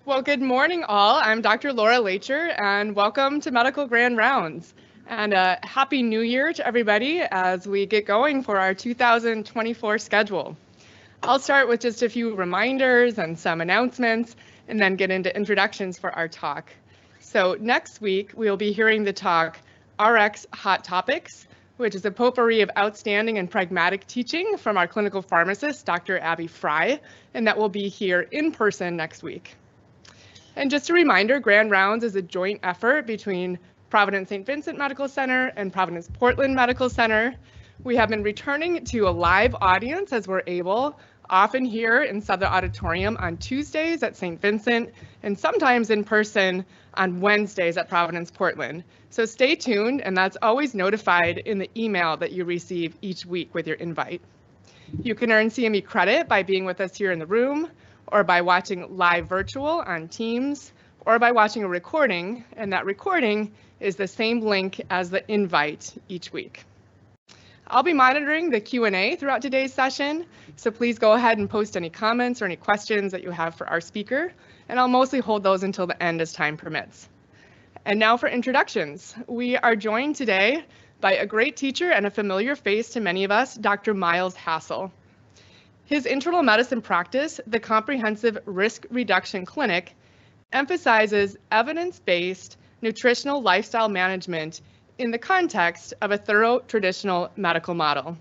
Well, good morning, all. I'm Dr. Laura Lacher, and welcome to Medical Grand Rounds. And Happy New Year to everybody as we get going for our 2024 schedule. I'll start with just a few reminders and some announcements, and then get into introductions for our talk. So next week, we'll be hearing the talk RX Hot Topics, which is a potpourri of outstanding and pragmatic teaching from our clinical pharmacist, Dr. Abby Fry, and that will be here in person next week. And just a reminder, Grand Rounds is a joint effort between Providence St. Vincent Medical Center and Providence Portland Medical Center. We have been returning to a live audience as we're able, often here in Southern Auditorium on Tuesdays at St. Vincent, and sometimes in person on Wednesdays at Providence Portland. So stay tuned, and that's always notified in the email that you receive each week with your invite. You can earn CME credit by being with us here in the room, or by watching live virtual on Teams, or by watching a recording, and that recording is the same link as the invite each week. I'll be monitoring the Q&A throughout today's session, so please go ahead and post any comments or any questions that you have for our speaker, and I'll mostly hold those until the end as time permits. And now for introductions. We are joined today by a great teacher and a familiar face to many of us, Dr. Miles Hassel. His internal medicine practice, the Comprehensive Risk Reduction Clinic, emphasizes evidence-based nutritional lifestyle management in the context of a thorough traditional medical model.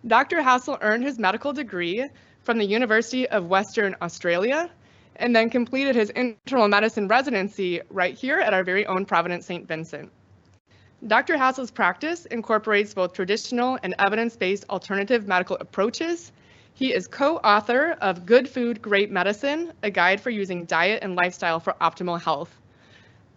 Dr. Hassel earned his medical degree from the University of Western Australia and then completed his internal medicine residency right here at our very own Providence St. Vincent. Dr. Hassel's practice incorporates both traditional and evidence-based alternative medical approaches. He is co-author of Good Food, Great Medicine, a guide for using diet and lifestyle for optimal health.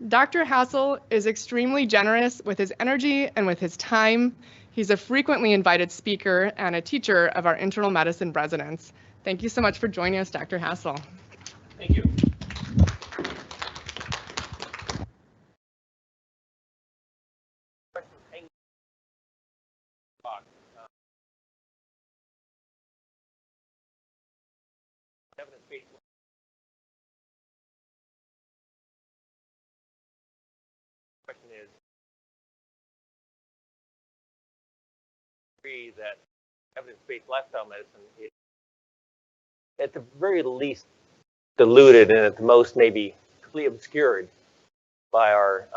Dr. Hassel is extremely generous with his energy and with his time. He's a frequently invited speaker and a teacher of our internal medicine residents. Thank you so much for joining us, Dr. Hassel. Thank you. Evidence-based. Question is, agree that evidence-based lifestyle medicine is at the very least diluted and at the most maybe completely obscured by our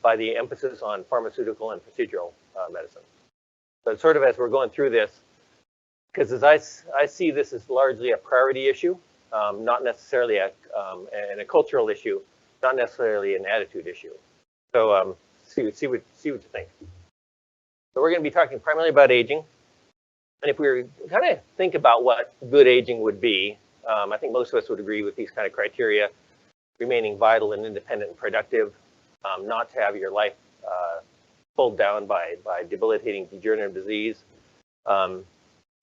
by the emphasis on pharmaceutical and procedural medicine. So sort of as we're going through this, because as I see this as largely a priority issue, not necessarily and a cultural issue, not necessarily an attitude issue. So see what you think. So we're going to be talking primarily about aging, and if we were kind of think about what good aging would be, I think most of us would agree with these kind of criteria: remaining vital and independent and productive, not to have your life pulled down by debilitating degenerative disease,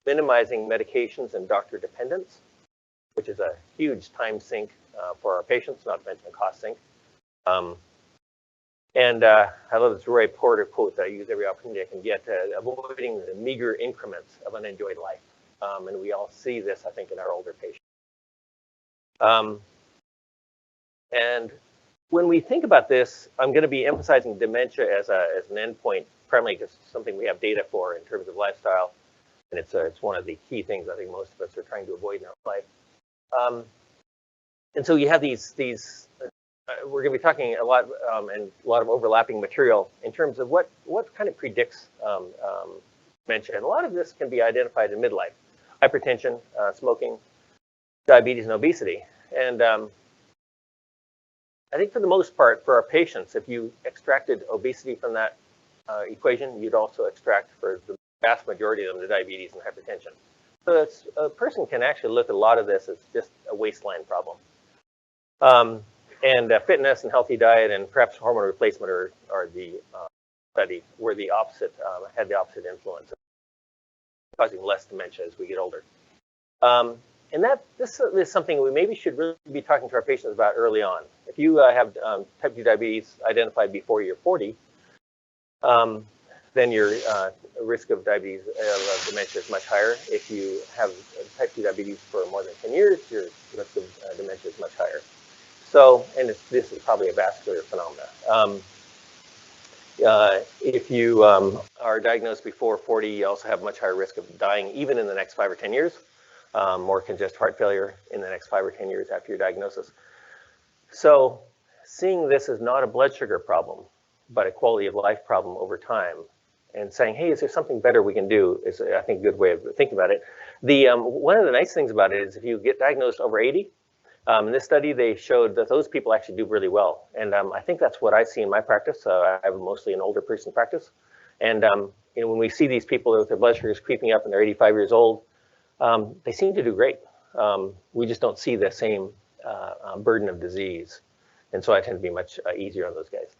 minimizing medications and doctor dependence, which is a huge time sink for our patients, not to mention a cost sink. And I love this Roy Porter quote that I use every opportunity I can get, avoiding the meager increments of unenjoyed life. And we all see this, I think, in our older patients. And when we think about this, I'm going to be emphasizing dementia as an endpoint, primarily because it's something we have data for in terms of lifestyle. And it's one of the key things I think most of us are trying to avoid in our life. And so you have these we're going to be talking a lot and a lot of overlapping material in terms of what kind of predicts dementia. And a lot of this can be identified in midlife: hypertension, smoking, diabetes, and obesity. And I think for the most part, for our patients, if you extracted obesity from that equation, you'd also extract for the vast majority of them the diabetes and hypertension. So a person can actually look at a lot of this as just a waistline problem. And fitness and healthy diet and perhaps hormone replacement are the study where the opposite had the opposite influence, causing less dementia as we get older. And this is something we maybe should really be talking to our patients about early on. If you have type 2 diabetes identified before you're 40, then your risk of diabetes, of dementia is much higher. If you have type 2 diabetes for more than 10 years, your risk of dementia is much higher. So, and this is probably a vascular phenomena. If you are diagnosed before 40, you also have much higher risk of dying even in the next 5 or 10 years, more congestive heart failure in the next 5 or 10 years after your diagnosis. So seeing this as not a blood sugar problem, but a quality of life problem over time, and saying, hey, is there something better we can do, is, I think, a good way of thinking about it. One of the nice things about it is if you get diagnosed over 80, in this study, they showed that those people actually do really well. And I think that's what I see in my practice. I have mostly an older person practice. And you know, when we see these people with their blood sugars creeping up and they're 85 years old, they seem to do great. We just don't see the same burden of disease. And so I tend to be much easier on those guys.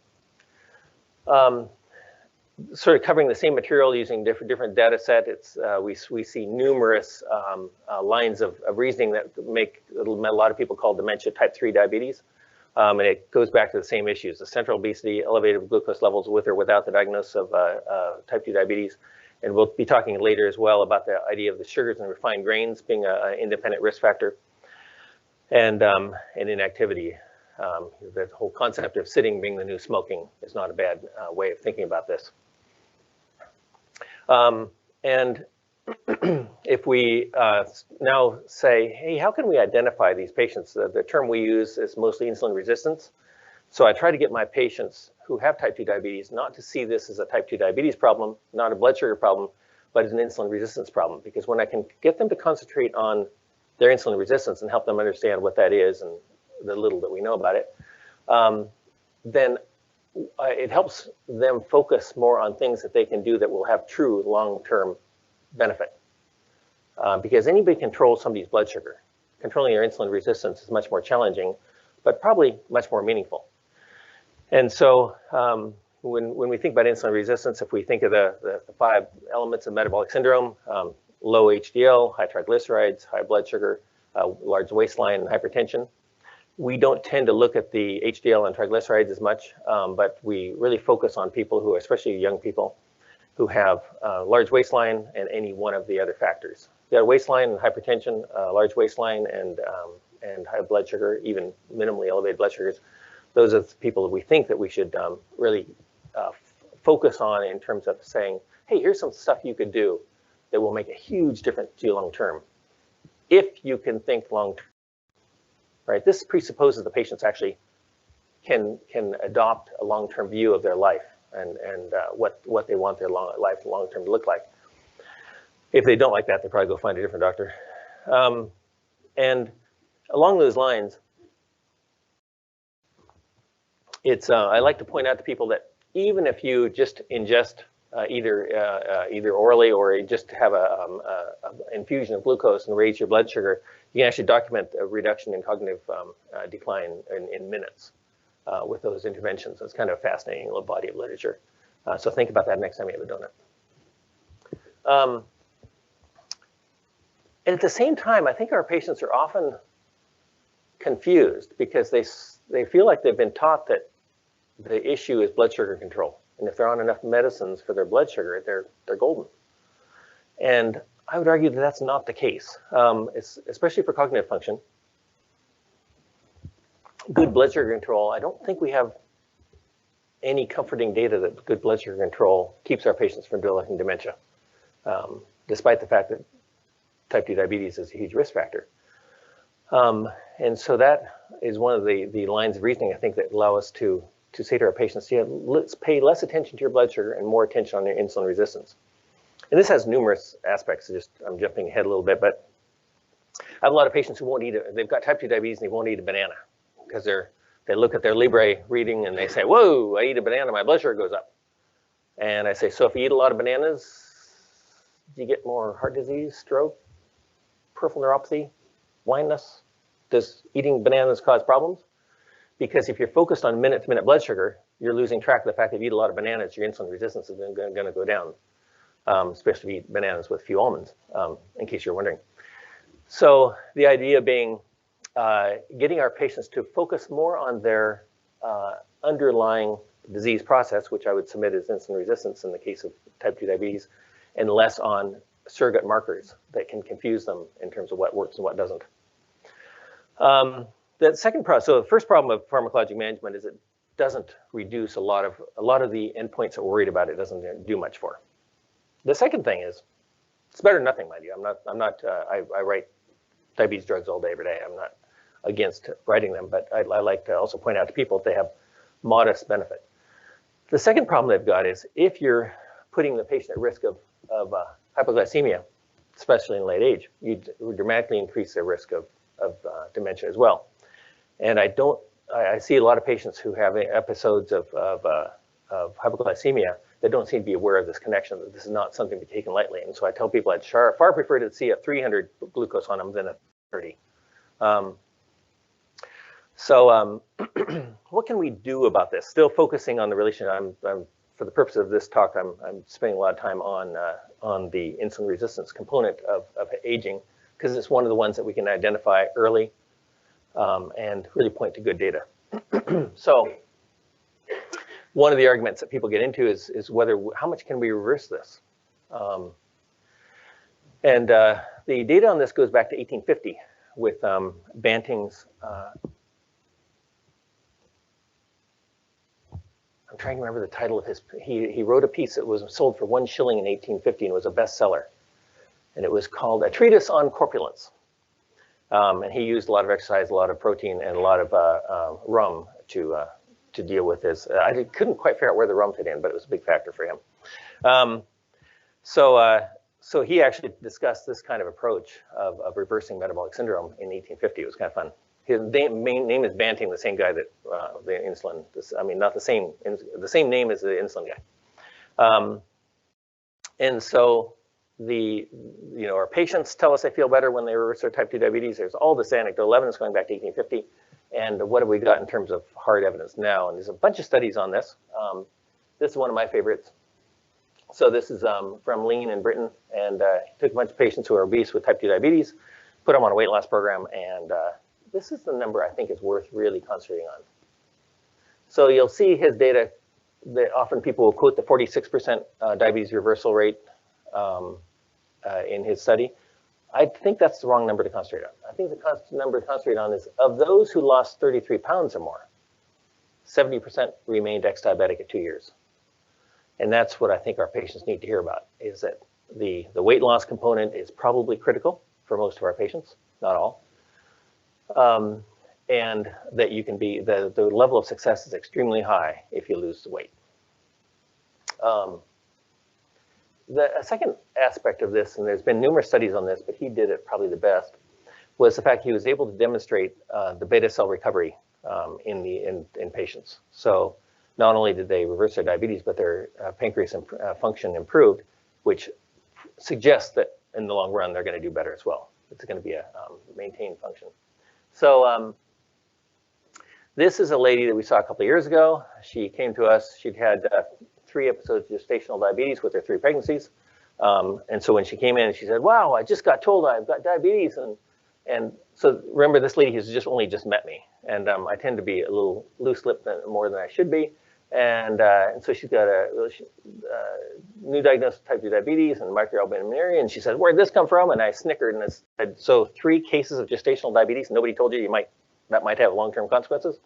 Sort of covering the same material using different data set, we see numerous lines of reasoning that make a lot of people call dementia type 3 diabetes. And it goes back to the same issues: the central obesity, elevated glucose levels with or without the diagnosis of type 2 diabetes. And we'll be talking later as well about the idea of the sugars and refined grains being an independent risk factor, and inactivity. The whole concept of sitting being the new smoking is not a bad way of thinking about this. And if we now say, hey, how can we identify these patients? The term we use is mostly insulin resistance. So I try to get my patients who have type 2 diabetes not to see this as a type 2 diabetes problem, not a blood sugar problem, but as an insulin resistance problem. Because when I can get them to concentrate on their insulin resistance and help them understand what that is and the little that we know about it, then it helps them focus more on things that they can do that will have true long-term benefit. Because anybody controls somebody's blood sugar. Controlling their insulin resistance is much more challenging, but probably much more meaningful. And so when we think about insulin resistance, if we think of the 5 elements of metabolic syndrome, low HDL, high triglycerides, high blood sugar, large waistline, and hypertension, we don't tend to look at the HDL and triglycerides as much, but we really focus on people who, especially young people, who have large waistline and any one of the other factors. You got a waistline and hypertension, large waistline and high blood sugar, even minimally elevated blood sugars. Those are the people that we think that we should really focus on in terms of saying, hey, here's some stuff you could do that will make a huge difference to you long term, if you can think long term. Right? This presupposes the patients actually can adopt a long-term view of their life and what they want their life long-term to look like. If they don't like that, they probably go find a different doctor. And along those lines, I like to point out to people that even if you just ingest either orally or just have an infusion of glucose and raise your blood sugar, you can actually document a reduction in cognitive decline in minutes with those interventions. It's kind of a fascinating little body of literature. So think about that next time you have a donut. And at the same time, I think our patients are often confused because they feel like they've been taught that the issue is blood sugar control. And if they're on enough medicines for their blood sugar, they're golden. And I would argue that that's not the case, especially for cognitive function. Good blood sugar control, I don't think we have any comforting data that good blood sugar control keeps our patients from developing dementia, despite the fact that type 2 diabetes is a huge risk factor. And so that is one of the lines of reasoning, I think, that allow us to say to our patients, yeah, let's pay less attention to your blood sugar and more attention on your insulin resistance. And this has numerous aspects. I'm jumping ahead a little bit, but I have a lot of patients who won't eat it. They've got type 2 diabetes and they won't eat a banana because they look at their Libre reading and they say, whoa, I eat a banana, my blood sugar goes up. And I say, so if you eat a lot of bananas, do you get more heart disease, stroke, peripheral neuropathy, blindness? Does eating bananas cause problems? Because if you're focused on minute-to-minute blood sugar, you're losing track of the fact that if you eat a lot of bananas, your insulin resistance is going to go down, especially if you eat bananas with few almonds, in case you're wondering. So the idea being getting our patients to focus more on their underlying disease process, which I would submit as insulin resistance in the case of type 2 diabetes, and less on surrogate markers that can confuse them in terms of what works and what doesn't. The second problem, so the first problem of pharmacologic management is it doesn't reduce a lot of the endpoints that we're worried about. It doesn't do much for. The second thing is, it's better than nothing, mind you. I write diabetes drugs all day, every day. I'm not against writing them, but I like to also point out to people that they have modest benefit. The second problem they've got is if you're putting the patient at risk of hypoglycemia, especially in late age, you dramatically increase their risk of dementia as well. And I see a lot of patients who have episodes of hypoglycemia that don't seem to be aware of this connection, that this is not something to be taken lightly. And so I tell people I'd far prefer to see a 300 glucose on them than a 30. What can we do about this? Still focusing on the relationship. For the purpose of this talk, I'm spending a lot of time on the insulin resistance component of aging, because it's one of the ones that we can identify early and really point to good data. So one of the arguments that people get into is how much can we reverse this? The data on this goes back to 1850 with Banting's. I'm trying to remember the title of his. He wrote a piece that was sold for 1 shilling in 1850 and was a bestseller, and it was called A Treatise on Corpulence. And he used a lot of exercise, a lot of protein, and a lot of rum to deal with this. I couldn't quite figure out where the rum fit in, but it was a big factor for him. So he actually discussed this kind of approach of reversing metabolic syndrome in 1850. It was kind of fun. His main name is Banting, the same guy that the insulin. Not the same name as the insulin guy. And so our patients tell us they feel better when they reverse their type 2 diabetes. There's all this anecdotal evidence going back to 1850. And what have we got in terms of hard evidence now? And there's a bunch of studies on this. This is one of my favorites. So this is from Lean in Britain, and took a bunch of patients who are obese with type 2 diabetes, put them on a weight loss program, and this is the number I think is worth really concentrating on. So you'll see his data that often people will quote the 46% diabetes reversal rate in his study. I think that's the wrong number to concentrate on. I think the number to concentrate on is of those who lost 33 pounds or more, 70% remained ex-diabetic at 2 years. And that's what I think our patients need to hear about, is that the weight loss component is probably critical for most of our patients, not all. And that you can be, the level of success is extremely high if you lose the weight. The second aspect of this, and there's been numerous studies on this, but he did it probably the best, was the fact he was able to demonstrate the beta cell recovery in patients. So not only did they reverse their diabetes, but their pancreas function improved, which suggests that in the long run, they're going to do better as well. It's going to be a maintained function. So this is a lady that we saw a couple of years ago. She came to us. She'd had 3 episodes of gestational diabetes with her 3 pregnancies. And so when she came in, she said, wow, I just got told I've got diabetes. And so remember, this lady has only just met me. And I tend to be a little loose-lipped more than I should be. And so she's got a new diagnosis of type 2 diabetes and microalbuminuria. And she said, where'd this come from? And I snickered and I said, so 3 cases of gestational diabetes. Nobody told you that might have long-term consequences.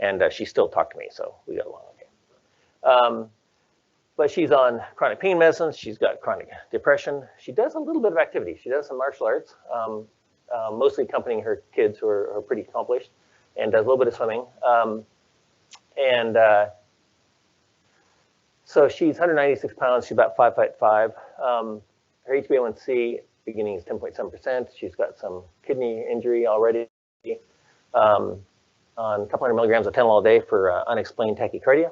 And she still talked to me, so we got along okay. But she's on chronic pain medicines. She's got chronic depression. She does a little bit of activity. She does some martial arts, mostly accompanying her kids who are pretty accomplished, and does a little bit of swimming. So she's 196 pounds. She's about 5'5". Her HbA1c beginning is 10.7%. She's got some kidney injury already. On a couple hundred milligrams of Tylenol a day for unexplained tachycardia.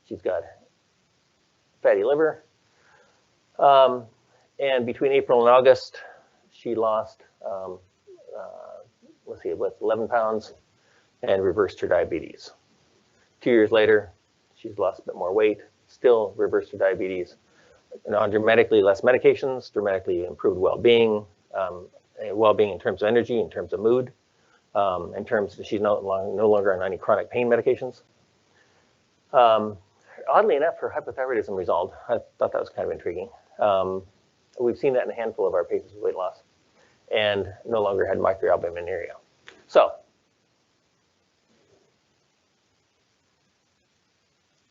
She's got fatty liver. And between April and August, she lost, 11 pounds and reversed her diabetes. 2 years later, she's lost a bit more weight, still reversed her diabetes, and on dramatically less medications, dramatically improved well-being, well-being in terms of energy, in terms of mood, in terms of she's no longer on any chronic pain medications. Oddly enough, her hypothyroidism resolved. I thought that was kind of intriguing. We've seen that in a handful of our patients with weight loss, and no longer had microalbuminuria. So,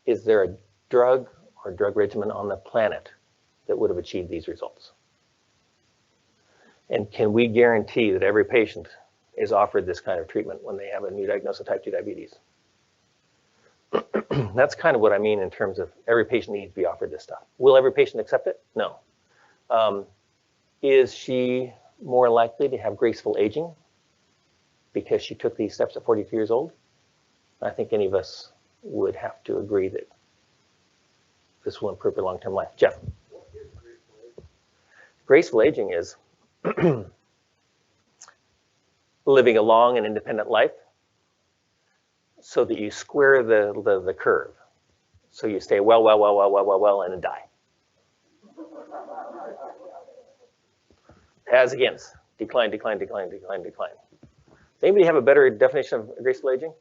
is there a drug or drug regimen on the planet that would have achieved these results? And can we guarantee that every patient is offered this kind of treatment when they have a new diagnosis of type 2 diabetes? That's kind of what I mean in terms of every patient needs to be offered this stuff. Will every patient accept it? No. Is she more likely to have graceful aging because she took these steps at 42 years old? I think any of us would have to agree that this will improve her long-term life. Jeff? Graceful aging is living a long and independent life so that you square the curve. So you stay well, and then die. As against decline. Does anybody have a better definition of graceful aging?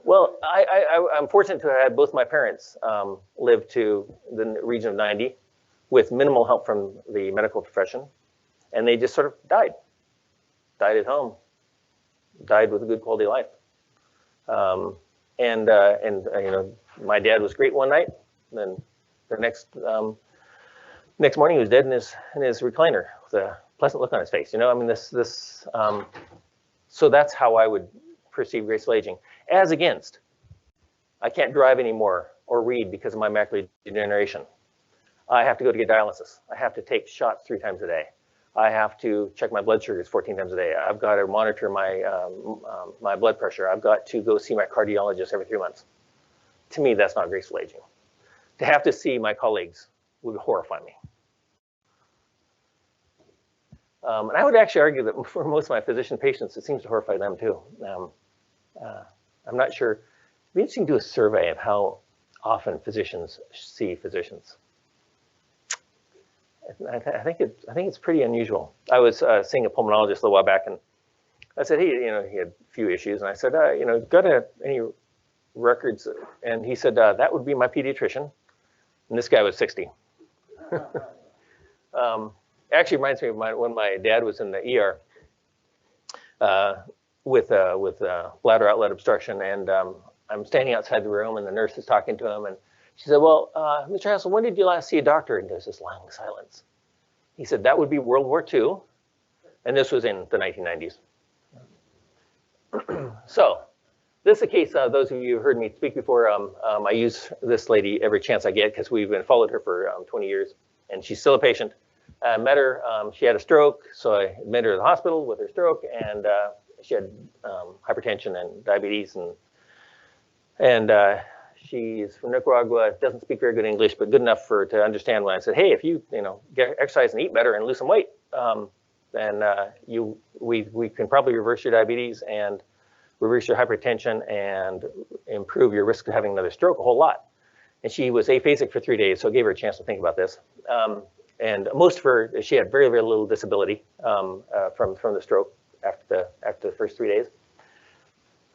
Well, I'm fortunate to have had both my parents live to the region of 90 with minimal help from the medical profession, and they just sort of died at home, died with a good quality of life. You know, my dad was great one night, and then the next morning he was dead in his recliner with a pleasant look on his face. You know, I mean, so that's how I would perceive graceful aging. As against, I can't drive anymore or read because of my macular degeneration. I have to go to get dialysis. I have to take shots 3 times a day. I have to check my blood sugars 14 times a day. I've got to monitor my blood pressure. I've got to go see my cardiologist every 3 months. To me, that's not graceful aging. To have to see my colleagues would horrify me. And I would actually argue that for most of my physician patients, it seems to horrify them too. I'm not sure. It'd be interesting to do a survey of how often physicians see physicians. I think it's pretty unusual. I was seeing a pulmonologist a little while back, and I said, he had a few issues, and I said, got any records? And he said, that would be my pediatrician. And this guy was 60. Actually reminds me of when my dad was in the ER with bladder outlet obstruction, and I'm standing outside the room, and the nurse is talking to him, and she said, well, Mr. Hassel, when did you last see a doctor? And there's this long silence. He said, that would be World War II, and this was in the 1990s. So this is a case, those of you who heard me speak before, I use this lady every chance I get because we've been followed her for 20 years, and she's still a patient. I met her, she had a stroke, so I admitted her to the hospital with her stroke, and she had hypertension and diabetes, and she's from Nicaragua, doesn't speak very good English, but good enough to understand when I said, hey, if you get exercise and eat better and lose some weight, then we can probably reverse your diabetes and reverse your hypertension and improve your risk of having another stroke a whole lot. And she was aphasic for 3 days, so it gave her a chance to think about this. And most of her, she had very, very little disability from the stroke after the first 3 days.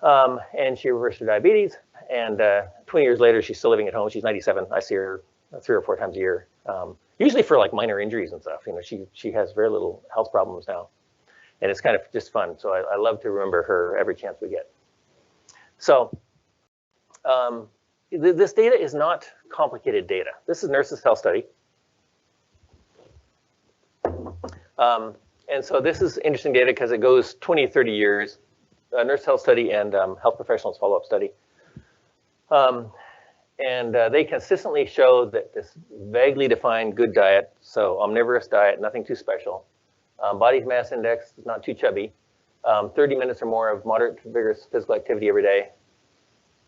And she reversed her diabetes. And 20 years later, she's still living at home. She's 97. I see her 3 or 4 times a year, usually for like minor injuries and stuff. She has very little health problems now, and it's kind of just fun. So I love to remember her every chance we get. So this data is not complicated data. This is Nurses Health Study. And so this is interesting data because it goes 20, 30 years, Nurse Health Study and Health Professionals Follow-Up Study. And they consistently show that this vaguely defined good diet, so omnivorous diet, nothing too special, body mass index is not too chubby, 30 minutes or more of moderate to vigorous physical activity every day.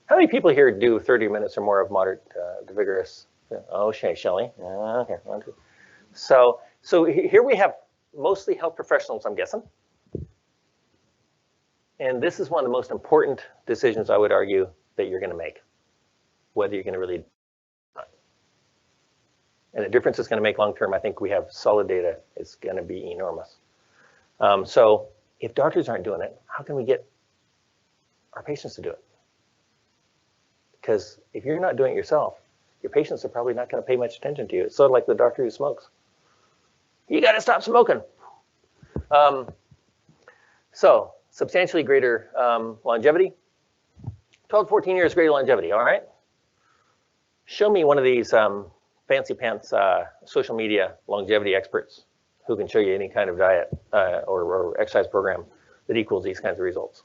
How many people here do 30 minutes or more of moderate to vigorous? Oh, Shelley. Okay, 1, 2. So here we have mostly health professionals, I'm guessing. And this is one of the most important decisions, I would argue, that you're going to make, whether you're going to really. And the difference it's going to make long term, I think we have solid data, is going to be enormous. So if doctors aren't doing it, how can we get our patients to do it? Because if you're not doing it yourself, your patients are probably not going to pay much attention to you. It's sort of like the doctor who smokes. You got to stop smoking. So substantially greater longevity. 12 to 14 years greater longevity, all right? Show me one of these fancy pants social media longevity experts who can show you any kind of diet or exercise program that equals these kinds of results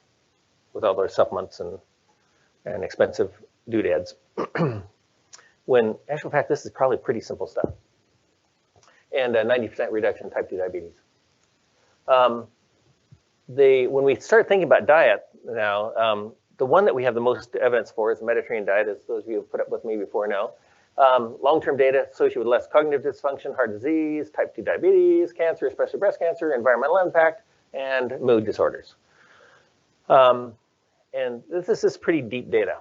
with all their supplements and expensive doodads. When in actual fact, this is probably pretty simple stuff. And 90% reduction in type 2 diabetes. When we start thinking about diet now, the one that we have the most evidence for is the Mediterranean diet, as those of you who have put up with me before know. Long-term data associated with less cognitive dysfunction, heart disease, type 2 diabetes, cancer, especially breast cancer, environmental impact, and mood disorders. And this is pretty deep data,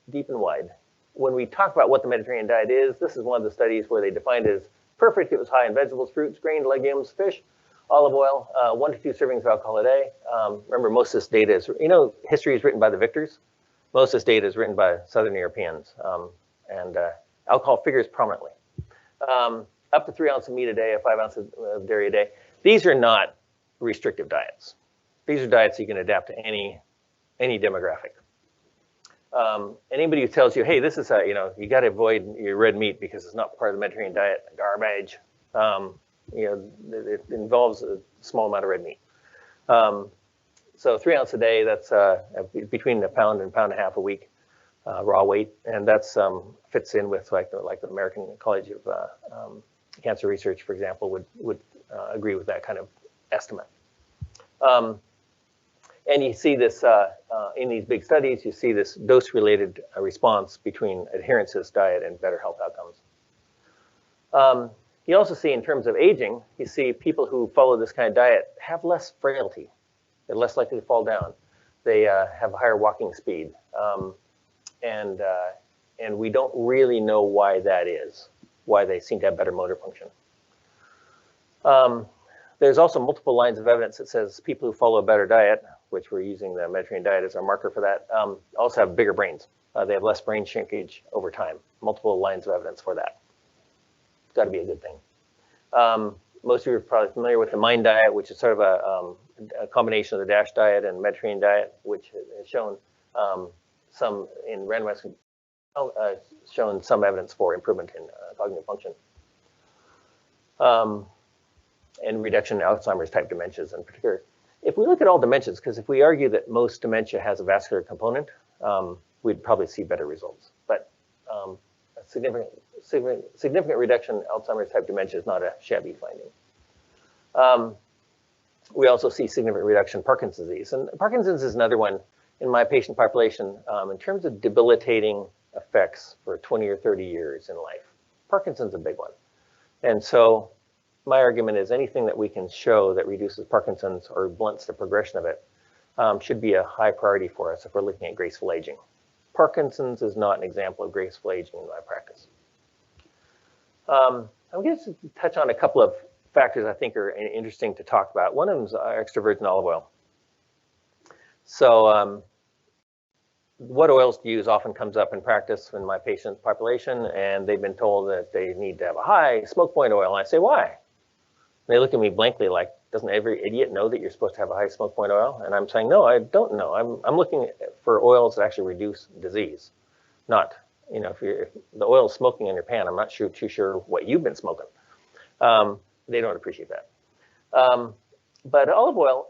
deep and wide. When we talk about what the Mediterranean diet is, this is one of the studies where they defined it as perfect. It was high in vegetables, fruits, grains, legumes, fish, olive oil, 1 to 2 servings of alcohol a day. Remember, most of this data is, history is written by the victors. Most of this data is written by Southern Europeans, and alcohol figures prominently. Up to 3 ounces of meat a day, 5 ounces of dairy a day. These are not restrictive diets. These are diets you can adapt to any demographic. Anybody who tells you, hey, this is you got to avoid your red meat because it's not part of the Mediterranean diet, garbage. It involves a small amount of red meat. So 3 ounces a day, that's between a pound and a pound and a half a week raw weight, and that's fits in with like the American College of Cancer Research, for example, would agree with that kind of estimate. And you see this in these big studies, you see this dose-related response between adherence to this diet and better health outcomes. You also see in terms of aging, you see people who follow this kind of diet have less frailty. They're less likely to fall down. They have higher walking speed. And we don't really know why that is, why they seem to have better motor function. There's also multiple lines of evidence that says people who follow a better diet, which we're using the Mediterranean diet as our marker for that, also have bigger brains. They have less brain shrinkage over time. Multiple lines of evidence for that. It's got to be a good thing. Most of you are probably familiar with the MIND diet, which is sort of a combination of the DASH diet and Mediterranean diet, which has shown some in randomized, shown some evidence for improvement in cognitive function. And reduction in Alzheimer's type dementias in particular. If we look at all dementias, because if we argue that most dementia has a vascular component, we'd probably see better results. But a significant reduction in Alzheimer's type dementia is not a shabby finding. We also see significant reduction in Parkinson's disease. And Parkinson's is another one in my patient population in terms of debilitating effects for 20 or 30 years in life. Parkinson's is a big one. And so my argument is anything that we can show that reduces Parkinson's or blunts the progression of it should be a high priority for us if we're looking at graceful aging. Parkinson's is not an example of graceful aging in my practice. I'm going to touch on a couple of factors I think are interesting to talk about. One of them is extra virgin olive oil. So what oils to use often comes up in practice in my patient population, and they've been told that they need to have a high smoke point oil. And I say, why? And they look at me blankly like, doesn't every idiot know that you're supposed to have a high smoke point oil? And I'm saying, no, I don't know. I'm looking for oils that actually reduce disease, not, if the oil is smoking in your pan, I'm not too sure what you've been smoking. They don't appreciate that. But olive oil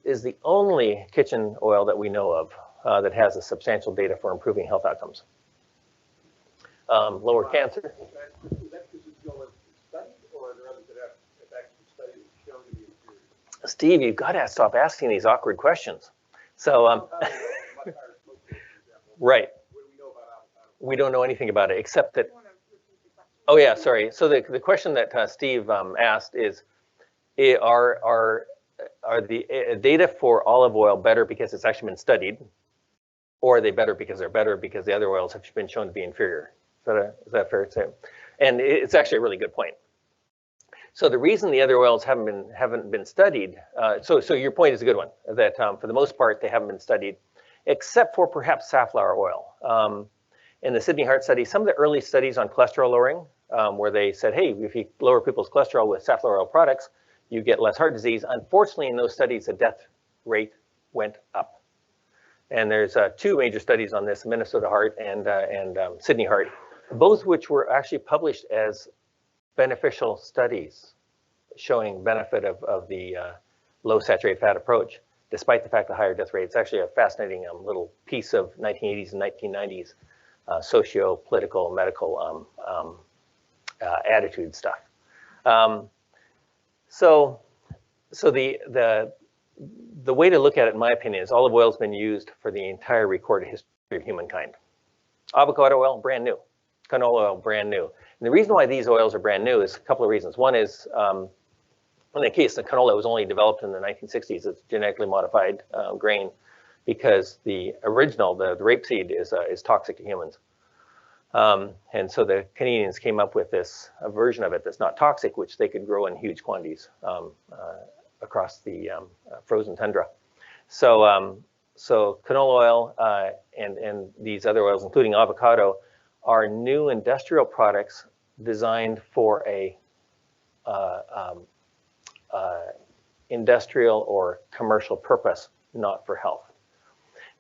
is the only kitchen oil that we know of that has a substantial data for improving health outcomes. Lower cancer. Is that because it's going studied, or are there others that have actually studied and shown to be inferior? Steve, you've got to stop asking these awkward questions. So, right. What do we know about avocado? We don't know anything about it except that. Oh yeah, sorry. So the question that Steve asked is, are the data for olive oil better because it's actually been studied, or are they better because they're better because the other oils have been shown to be inferior? Is that fair to say? And it's actually a really good point. So the reason the other oils haven't been studied, so your point is a good one, that for the most part they haven't been studied, except for perhaps safflower oil. In the Sydney Heart Study, some of the early studies on cholesterol lowering where they said, hey, if you lower people's cholesterol with safflower oil products, you get less heart disease. Unfortunately, in those studies, the death rate went up. And there's 2 major studies on this, Minnesota Heart and Sydney Heart, both which were actually published as beneficial studies showing benefit of the low saturated fat approach, despite the fact the higher death rate. It's actually a fascinating little piece of 1980s and 1990s socio-political, medical attitude stuff. So the way to look at it, in my opinion, is olive oil has been used for the entire recorded history of humankind. Avocado oil, brand new. Canola oil, brand new. And the reason why these oils are brand new is a couple of reasons. One is, in the case of canola, it was only developed in the 1960s. It's genetically modified grain because the original, the rapeseed, is toxic to humans. And so the Canadians came up with a version of it that's not toxic, which they could grow in huge quantities across the frozen tundra. So canola oil and these other oils, including avocado, are new industrial products designed for a industrial or commercial purpose, not for health.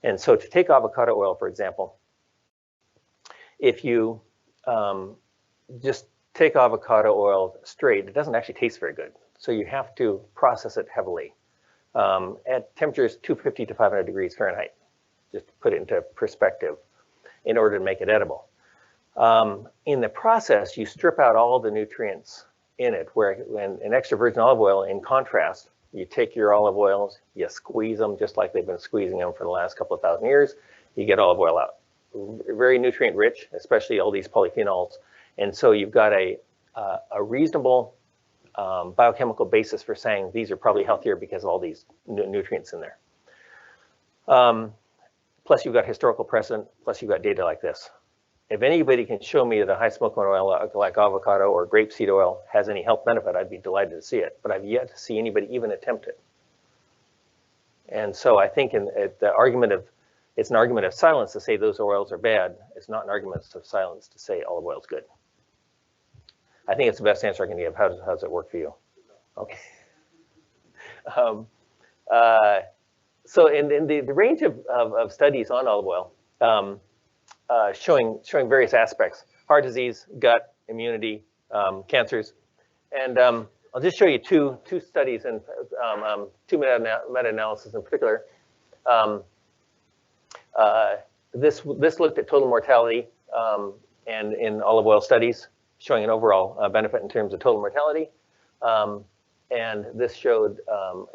And so to take avocado oil, for example, if you just take avocado oil straight, it doesn't actually taste very good. So you have to process it heavily at temperatures 250 to 500 degrees Fahrenheit, just to put it into perspective, in order to make it edible. In the process, you strip out all the nutrients in it, where in extra virgin olive oil, in contrast, you take your olive oils, you squeeze them just like they've been squeezing them for the last couple of thousand years, you get olive oil out. Very nutrient rich, especially all these polyphenols. And so you've got a reasonable biochemical basis for saying these are probably healthier because of all these nutrients in there. Plus you've got historical precedent, plus you've got data like this. If anybody can show me that a high smoke oil like avocado or grapeseed oil has any health benefit, I'd be delighted to see it. But I've yet to see anybody even attempt it. And so I think it's an argument of silence to say those oils are bad. It's not an argument of silence to say olive oil is good. I think it's the best answer I can give. How does it work for you? Okay. So in the range of studies on olive oil, showing various aspects: heart disease, gut, immunity, cancers, and I'll just show you two studies and 2 meta-analyses in particular. This looked at total mortality and in olive oil studies, showing an overall benefit in terms of total mortality, and this showed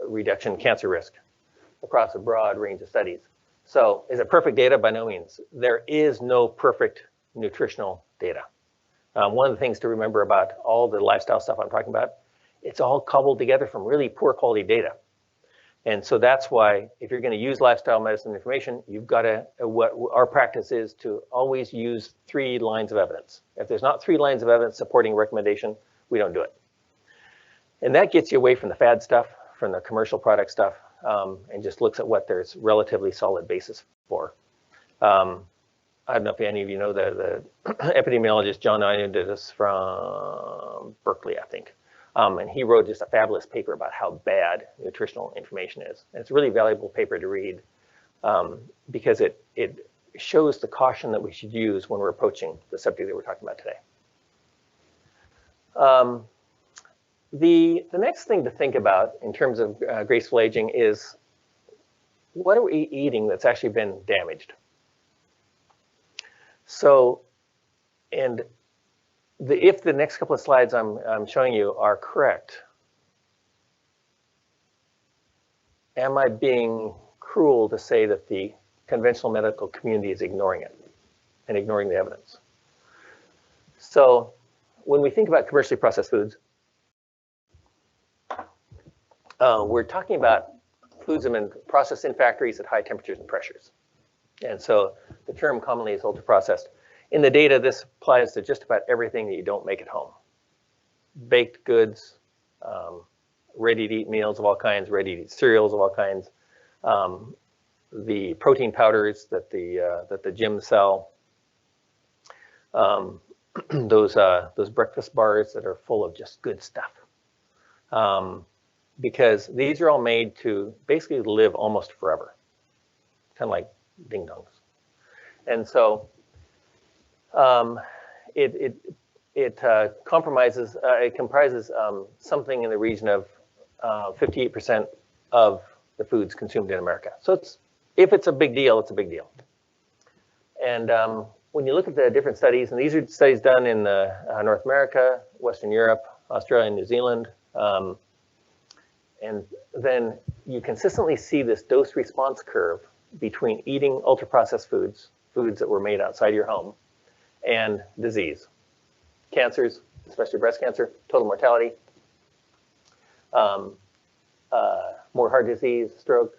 reduction in cancer risk across a broad range of studies. So is it perfect data? By no means. There is no perfect nutritional data. One of the things to remember about all the lifestyle stuff I'm talking about, it's all cobbled together from really poor quality data. And so that's why if you're going to use lifestyle medicine information, you've got to, what our practice is to always use 3 lines of evidence. If there's not 3 lines of evidence supporting recommendation, we don't do it. And that gets you away from the fad stuff, from the commercial product stuff, and just looks at what there's relatively solid basis for. I don't know if any of you know the epidemiologist John Onion did this from Berkeley, I think. And he wrote just a fabulous paper about how bad nutritional information is. And it's a really valuable paper to read because it shows the caution that we should use when we're approaching the subject that we're talking about today. The next thing to think about in terms of graceful aging is, what are we eating that's actually been damaged? So, and if the next couple of slides I'm showing you are correct, am I being cruel to say that the conventional medical community is ignoring it and ignoring the evidence? So when we think about commercially processed foods, we're talking about foods that have been processed in factories at high temperatures and pressures. And so the term commonly is ultra processed. In the data, this applies to just about everything that you don't make at home. Baked goods, ready-to-eat meals of all kinds, ready-to-eat cereals of all kinds, the protein powders that the gyms sell, those breakfast bars that are full of just good stuff. Because these are all made to basically live almost forever, kind of like ding dongs. And so it comprises something in the region of 58% of the foods consumed in America. So if it's a big deal, it's a big deal. And when you look at the different studies, and these are studies done in North America, Western Europe, Australia, and New Zealand, and then you consistently see this dose response curve between eating ultra-processed foods that were made outside your home, and disease. Cancers, especially breast cancer, total mortality, more heart disease, stroke.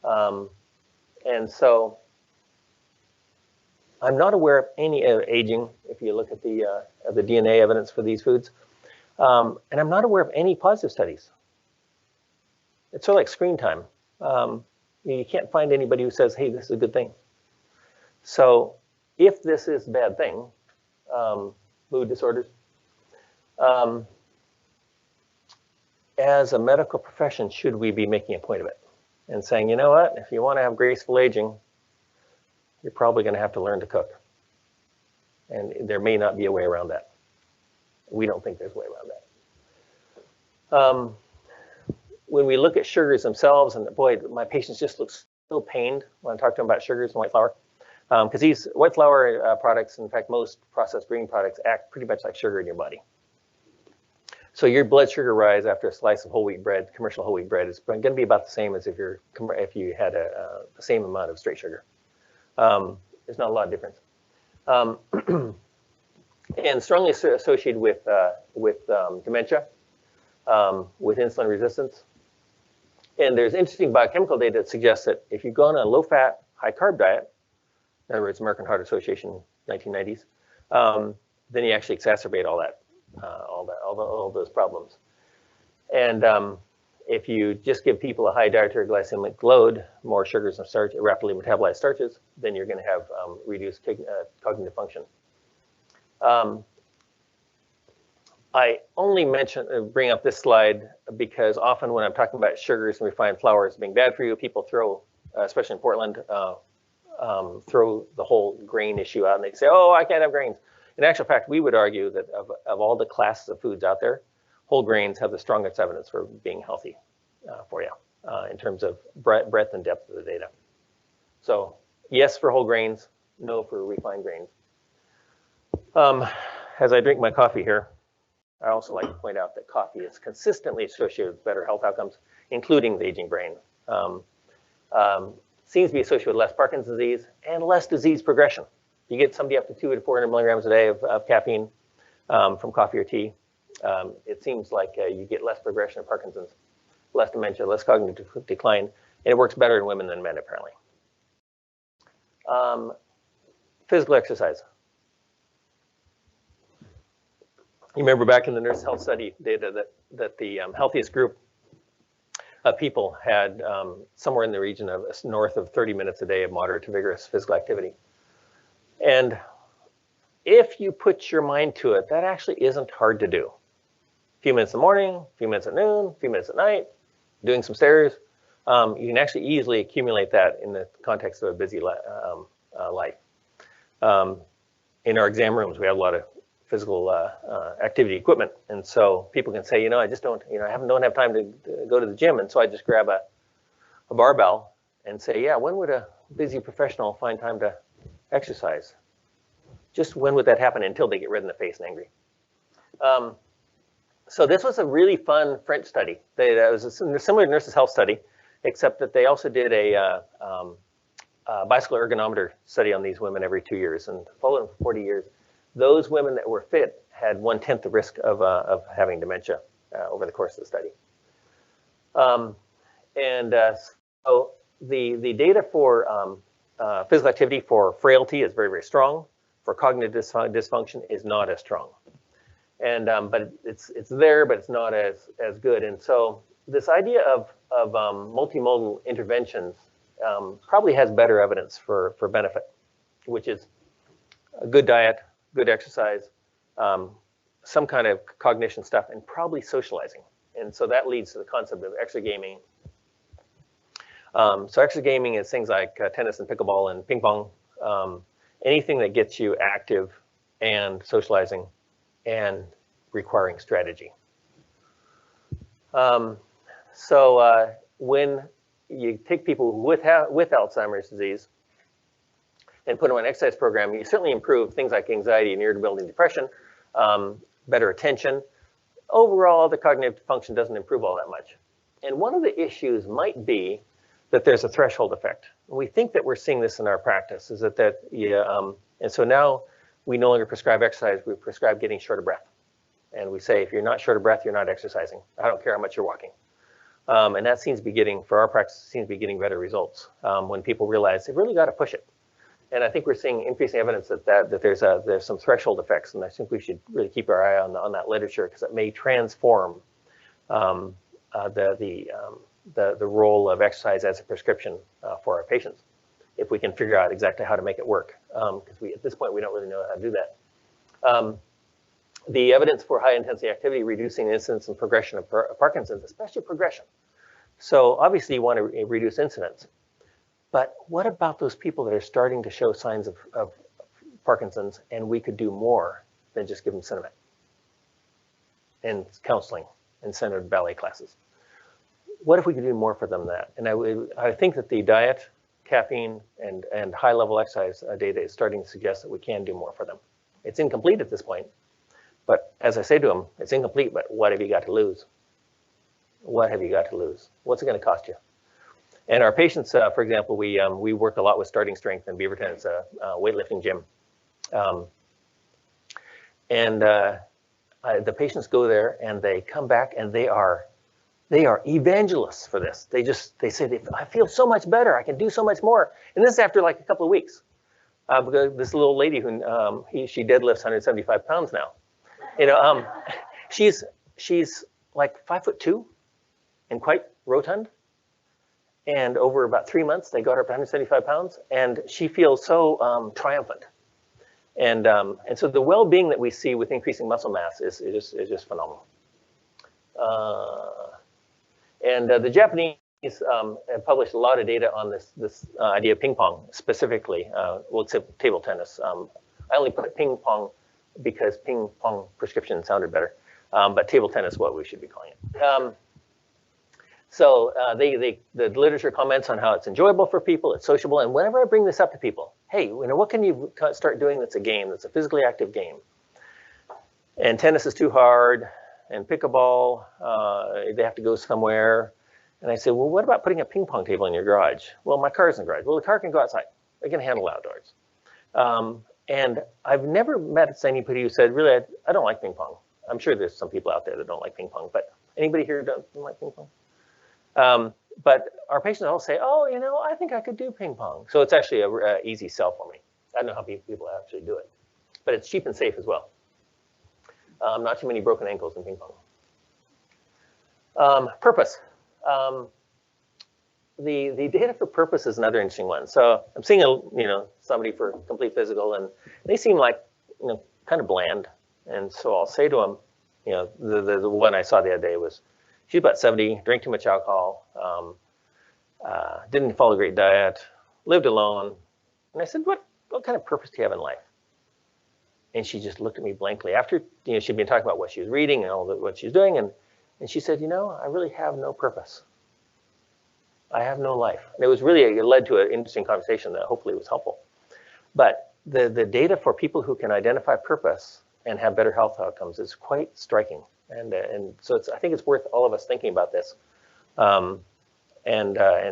And so I'm not aware of any aging, if you look at the DNA evidence for these foods. And I'm not aware of any positive studies. It's sort of like screen time. You can't find anybody who says, hey, this is a good thing. So if this is a bad thing, mood disorders, as a medical profession, should we be making a point of it and saying, you know what, if you want to have graceful aging, you're probably going to have to learn to cook. And there may not be a way around that. We don't think there's a way around that. When we look at sugars themselves, and boy, my patients just look so pained when I talk to them about sugars and white flour. Because these white flour products, in fact, most processed green products act pretty much like sugar in your body. So your blood sugar rise after a slice of whole wheat bread, commercial whole wheat bread, is going to be about the same as if you had the same amount of straight sugar. There's not a lot of difference. And strongly associated with dementia, with insulin resistance. And there's interesting biochemical data that suggests that if you go on a low-fat, high-carb diet, in other words, American Heart Association, 1990s, then you actually exacerbate all those problems. And if you just give people a high dietary glycemic load, more sugars and starch, rapidly metabolized starches, then you're going to have reduced cognitive function. I only bring up this slide because often when I'm talking about sugars and refined flours being bad for you, people throw, especially in Portland, throw the whole grain issue out and they say, oh, I can't have grains. In actual fact, we would argue that of all the classes of foods out there, whole grains have the strongest evidence for being healthy for you in terms of breadth and depth of the data. So yes for whole grains, no for refined grains. As I drink my coffee here, I also like to point out that coffee is consistently associated with better health outcomes, including the aging brain. Seems to be associated with less Parkinson's disease and less disease progression. You get somebody up to 200 to 400 milligrams a day of caffeine from coffee or tea. It seems like you get less progression of Parkinson's, less dementia, less cognitive decline, and it works better in women than men, apparently. Physical exercise. You remember back in the nurse health study data that the healthiest group of people had somewhere in the region of north of 30 minutes a day of moderate to vigorous physical activity. And if you put your mind to it, that actually isn't hard to do. A few minutes in the morning, a few minutes at noon, a few minutes at night, doing some stairs. You can actually easily accumulate that in the context of a busy life. In our exam rooms, we have a lot of physical activity equipment. And so people can say, I just don't, don't have time to go to the gym. And so I just grab a barbell and say, yeah, when would a busy professional find time to exercise? Just when would that happen until they get red in the face and angry? So this was a really fun French study. It was a similar to nurses' health study, except that they also did a bicycle ergonometer study on these women every 2 years and followed them for 40 years. Those women that were fit had 1/10 the risk of having dementia over the course of the study. So the data for physical activity for frailty is very, very strong. For cognitive dysfunction is not as strong. And but it's there, but it's not as good. And so this idea of multimodal interventions probably has better evidence for benefit, which is a good diet, good exercise, some kind of cognition stuff, and probably socializing. And so that leads to the concept of exergaming. So exergaming is things like tennis and pickleball and ping pong, anything that gets you active and socializing and requiring strategy. So when you take people with Alzheimer's disease and put them on an exercise program, you certainly improve things like anxiety and irritability and depression, better attention. Overall, the cognitive function doesn't improve all that much. And one of the issues might be that there's a threshold effect. We think that we're seeing this in our practice, is that and so now we no longer prescribe exercise, we prescribe getting short of breath. And we say, if you're not short of breath, you're not exercising. I don't care how much you're walking. And that seems to be getting, for our practice, seems to be getting better results when people realize they've really got to push it. And I think we're seeing increasing evidence that there's some threshold effects, and I think we should really keep our eye on that literature, because it may transform the role of exercise as a prescription for our patients, if we can figure out exactly how to make it work. Because at this point we don't really know how to do that. The evidence for high intensity activity reducing the incidence and progression of Parkinson's, especially progression. So obviously you want to reduce incidence. But what about those people that are starting to show signs of Parkinson's, and we could do more than just give them Sinemet and counseling and centered ballet classes? What if we could do more for them than that? And I think that the diet, caffeine, and high-level exercise data is starting to suggest that we can do more for them. It's incomplete at this point, but as I say to them, it's incomplete, but what have you got to lose? What have you got to lose? What's it going to cost you? And our patients, for example, we work a lot with Starting Strength in Beaverton. It's a weightlifting gym. The patients go there and they come back and they are evangelists for this. They say, I feel so much better. I can do so much more. And this is after like a couple of weeks. This little lady who she deadlifts 175 pounds now. You know, she's like 5'2" and quite rotund. And over about 3 months, they got her up to 175 pounds, and she feels so triumphant. And so the well-being that we see with increasing muscle mass is just phenomenal. The Japanese have published a lot of data on this idea of ping pong specifically. Well, it's table tennis. I only put ping pong because ping pong prescription sounded better, but table tennis is what we should be calling it. So the literature comments on how it's enjoyable for people, it's sociable, and whenever I bring this up to people, hey, you know, what can you start doing that's a game, that's a physically active game? And tennis is too hard, and pickleball, they have to go somewhere. And I say, well, what about putting a ping pong table in your garage? Well, my car's in the garage. Well, the car can go outside. It can handle outdoors. And I've never met anybody who said, really, I don't like ping pong. I'm sure there's some people out there that don't like ping pong, but anybody here don't like ping pong? But our patients all say, oh, you know, I think I could do ping pong. So it's actually an easy sell for me. I don't know how people actually do it, but it's cheap and safe as well. Not too many broken ankles in ping pong. Purpose. The data for purpose is another interesting one. So I'm seeing somebody for complete physical, and they seem like kind of bland. And so I'll say to them, the one I saw the other day was, she's about 70, drank too much alcohol, didn't follow a great diet, lived alone. And I said, what kind of purpose do you have in life? And she just looked at me blankly. After she'd been talking about what she was reading and what she was doing, and she said, I really have no purpose. I have no life. And it led to an interesting conversation that hopefully was helpful. But the data for people who can identify purpose and have better health outcomes is quite striking. And so I think it's worth all of us thinking about this, and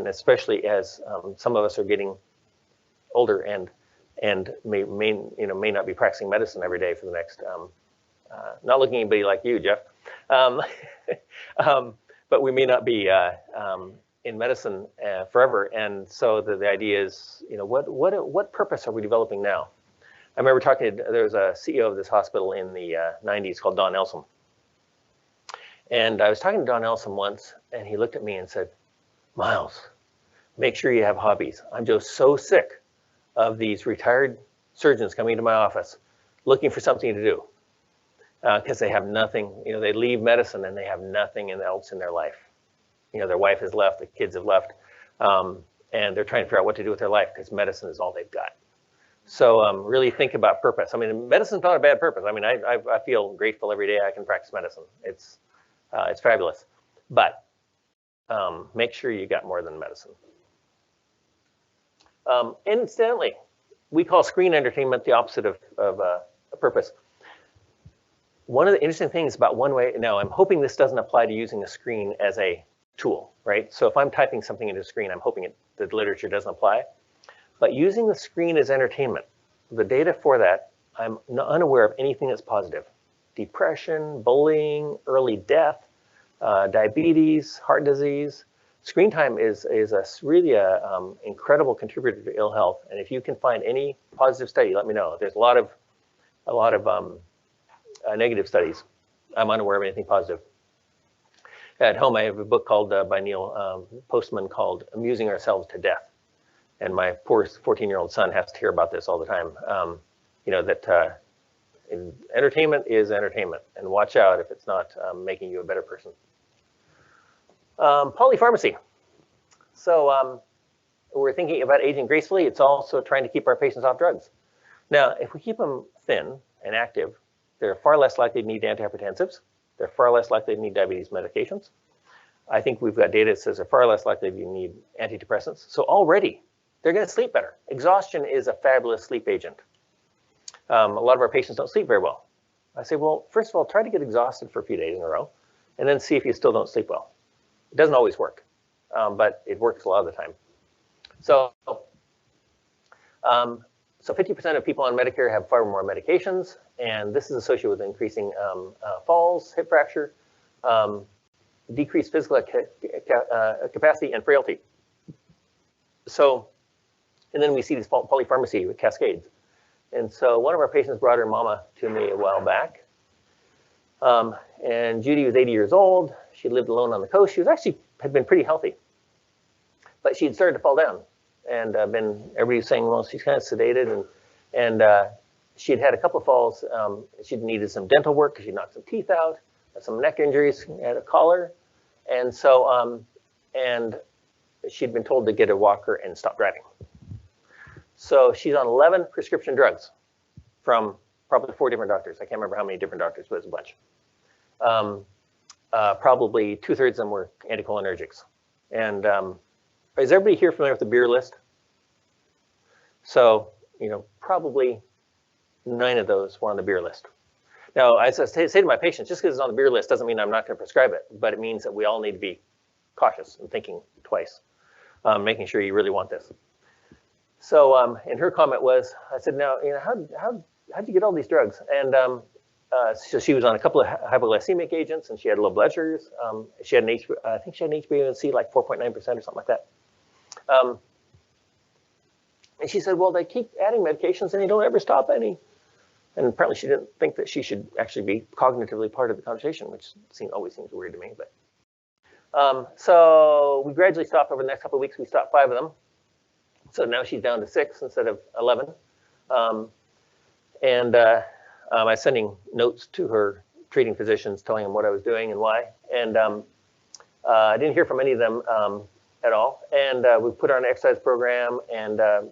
especially as some of us are getting older and may not be practicing medicine every day for the next. Not looking at anybody like you, Jeff, but we may not be in medicine forever. And so the idea is, what purpose are we developing now? I remember there was a CEO of this hospital in the 90s called Don Elsom. And I was talking to Don Elsom once, and he looked at me and said, Miles, make sure you have hobbies. I'm just so sick of these retired surgeons coming to my office, looking for something to do because they have nothing. They leave medicine and they have nothing else in their life. Their wife has left, the kids have left, and they're trying to figure out what to do with their life because medicine is all they've got. So really think about purpose. I mean, medicine's not a bad purpose. I mean, I feel grateful every day I can practice medicine. It's fabulous, but make sure you got more than medicine. Incidentally, we call screen entertainment the opposite of a purpose. One of the interesting things about one-way, now I'm hoping this doesn't apply to using a screen as a tool, right? So if I'm typing something into a screen, I'm hoping the literature doesn't apply. But using the screen as entertainment, the data for that, I'm unaware of anything that's positive. Depression, bullying, early death, diabetes, heart disease. Screen time is really a incredible contributor to ill health. And if you can find any positive study, let me know. There's a lot of negative studies. I'm unaware of anything positive. At home, I have a book called by Neil Postman called "Amusing Ourselves to Death," and my poor 14-year-old son has to hear about this all the time. That entertainment is entertainment, and watch out if it's not making you a better person. Polypharmacy. So we're thinking about aging gracefully. It's also trying to keep our patients off drugs. Now, if we keep them thin and active, they're far less likely to need antihypertensives. They're far less likely to need diabetes medications. I think we've got data that says they're far less likely to need antidepressants. So already, they're going to sleep better. Exhaustion is a fabulous sleep agent. A lot of our patients don't sleep very well. I say, well, first of all, try to get exhausted for a few days in a row, and then see if you still don't sleep well. It doesn't always work, but it works a lot of the time. So 50% of people on Medicare have 5 or more medications, and this is associated with increasing falls, hip fracture, decreased physical capacity, and frailty. So, and then we see this polypharmacy with cascades. And so one of our patients brought her mama to me a while back. And Judy was 80 years old. She lived alone on the coast. She had been pretty healthy, but she had started to fall down. And everybody was saying, well, she's kind of sedated, and she had a couple of falls. She needed some dental work because she knocked some teeth out, some neck injuries, had a collar, and so and she'd been told to get a walker and stop driving. So she's on 11 prescription drugs from probably 4 different doctors. I can't remember how many different doctors, but it's a bunch. Probably 2/3 of them were anticholinergics. And is everybody here familiar with the beer list? So, probably 9 of those were on the beer list. Now, I say to my patients, just because it's on the beer list doesn't mean I'm not going to prescribe it, but it means that we all need to be cautious and thinking twice, making sure you really want this. So, and her comment was, I said, now, how'd you get all these drugs? And so she was on a couple of hypoglycemic agents, and she had low blood sugars. She had I think she had an HbA1c like 4.9% or something like that. And she said, well, they keep adding medications and they don't ever stop any. And apparently she didn't think that she should actually be cognitively part of the conversation, which always seems weird to me. But so we gradually stopped over the next couple of weeks. We stopped 5 of them. So now she's down to 6 instead of 11. And I was sending notes to her treating physicians, telling them what I was doing and why. And I didn't hear from any of them at all. And we put her on an exercise program, and all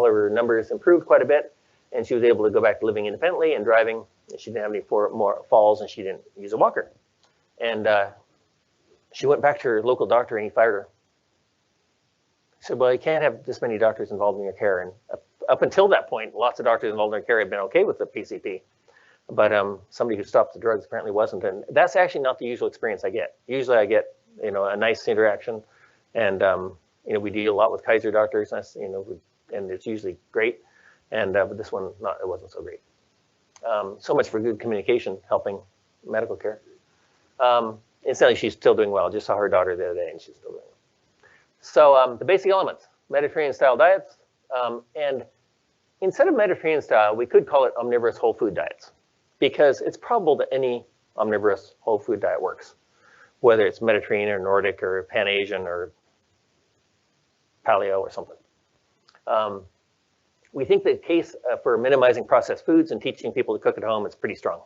of her numbers improved quite a bit. And she was able to go back to living independently and driving. She didn't have any more falls, and she didn't use a walker. And she went back to her local doctor, and he fired her. He said, well, you can't have this many doctors involved in your care. And up until that point, lots of doctors involved in their care had been okay with the PCP. But somebody who stopped the drugs apparently wasn't. And that's actually not the usual experience I get. Usually I get, a nice interaction. And, we deal a lot with Kaiser doctors, and it's usually great. And but this one, it wasn't so great. So much for good communication helping medical care. Incidentally, she's still doing well. Just saw her daughter the other day, and she's still doing well. So the basic elements, Mediterranean-style diets. And instead of Mediterranean style, we could call it omnivorous whole food diets, because it's probable that any omnivorous whole food diet works, whether it's Mediterranean or Nordic or Pan-Asian or Paleo or something. We think the case for minimizing processed foods and teaching people to cook at home is pretty strong.